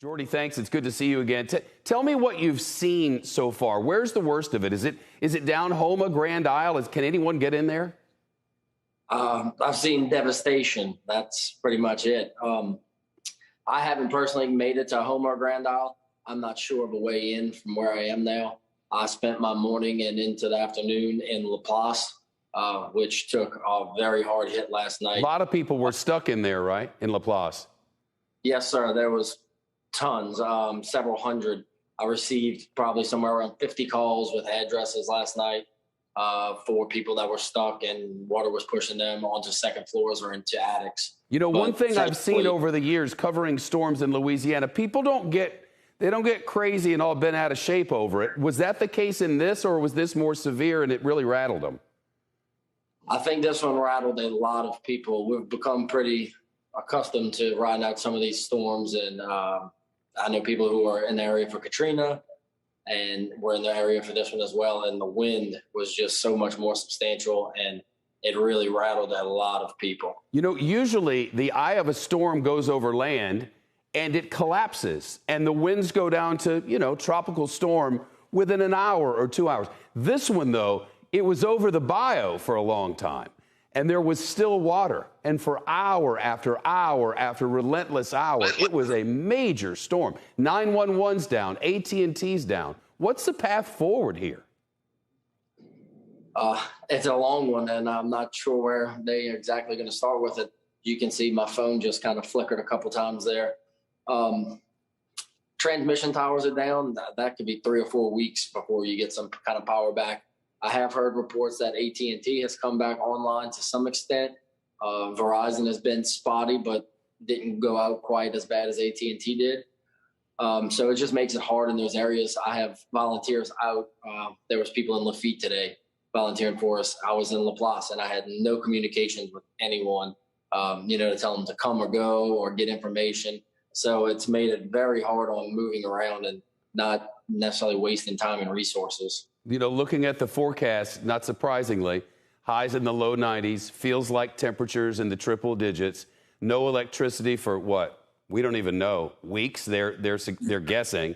Jordy, thanks. It's good to see you again. Tell me what you've seen so far. Where's the worst of it? Is it down Houma, Grand Isle? Can anyone get in there? I've seen devastation. That's pretty much it. I haven't personally made it to Houma or Grand Isle. I'm not sure of a way in from where I am now. I spent my morning and into the afternoon in Laplace, which took a very hard hit last night. A lot of people were stuck in there, right, in Laplace? Yes, sir. There was tons, several hundred. I received probably somewhere around 50 calls with addresses last night for people that were stuck and water was pushing them onto second floors or into attics. You know, one thing I've seen over the years covering storms in Louisiana, people don't get crazy and all bent out of shape over it. Was that the case in this, or was this more severe and it really rattled them? I think this one rattled a lot of people. We've become pretty accustomed to riding out some of these storms, and I know people who are in the area for Katrina, and we're in the area for this one as well. And the wind was just so much more substantial, and it really rattled a lot of people. You know, usually the eye of a storm goes over land and it collapses, and the winds go down to, tropical storm within an hour or 2 hours. This one, though, it was over the bayou for a long time, and there was still water. And for hour after hour after relentless hour, it was a major storm. 911's down, AT&T's down. What's the path forward here? It's a long one, and I'm not sure where they're exactly going to start with it. You can see my phone just kind of flickered a couple times there. Transmission towers are down. That could be 3 or 4 weeks before you get some kind of power back. I have heard reports that AT&T has come back online to some extent. Verizon has been spotty, but didn't go out quite as bad as AT&T did. So it just makes it hard in those areas. I have volunteers out. There was people in Lafitte today volunteering for us. I was in Laplace, and I had no communications with anyone, to tell them to come or go or get information. So it's made it very hard on moving around and not necessarily wasting time and resources. Looking at the forecast, not surprisingly, highs in the low 90s, feels like temperatures in the triple digits, no electricity for what? We don't even know. Weeks, they're guessing.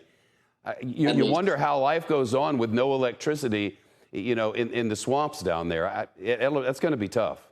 You wonder how life goes on with no electricity, in the swamps down there. That's going to be tough.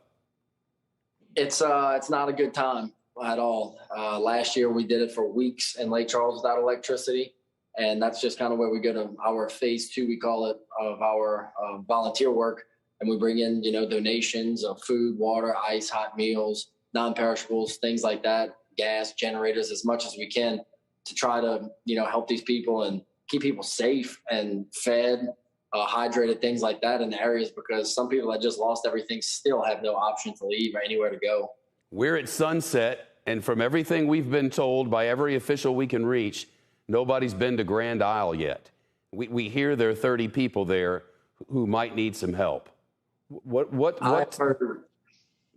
It's not a good time at all. Last year we did it for weeks in Lake Charles without electricity. And that's just kind of where we go to our phase 2, we call it, of our volunteer work. And we bring in, donations of food, water, ice, hot meals, non-perishables, things like that, gas, generators, as much as we can to try to, help these people and keep people safe and fed, hydrated, things like that in the areas, because some people that just lost everything still have no option to leave or anywhere to go. We're at sunset, and from everything we've been told by every official we can reach, nobody's been to Grand Isle yet. We hear there are 30 people there who might need some help. What?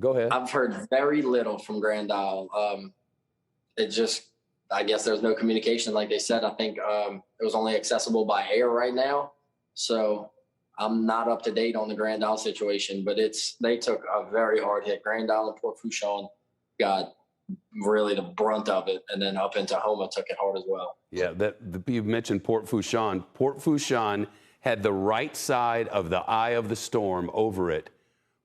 Go ahead. I've heard very little from Grand Isle. I guess there's no communication, like they said. I think it was only accessible by air right now. So I'm not up to date on the Grand Isle situation, but they took a very hard hit. Grand Isle and Port Fourchon got really the brunt of it, and then up into Houma took it hard as well. Yeah, you mentioned Port Fourchon. Port Fourchon had the right side of the eye of the storm over it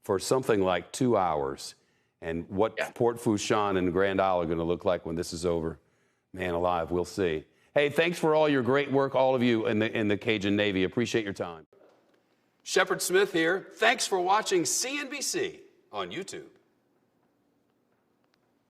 for something like 2 hours. And what Port Fourchon and Grand Isle are going to look like when this is over, man alive, we'll see. Hey, thanks for all your great work, all of you in the Cajun Navy. Appreciate your time. Shepard Smith here. Thanks for watching CNBC on YouTube.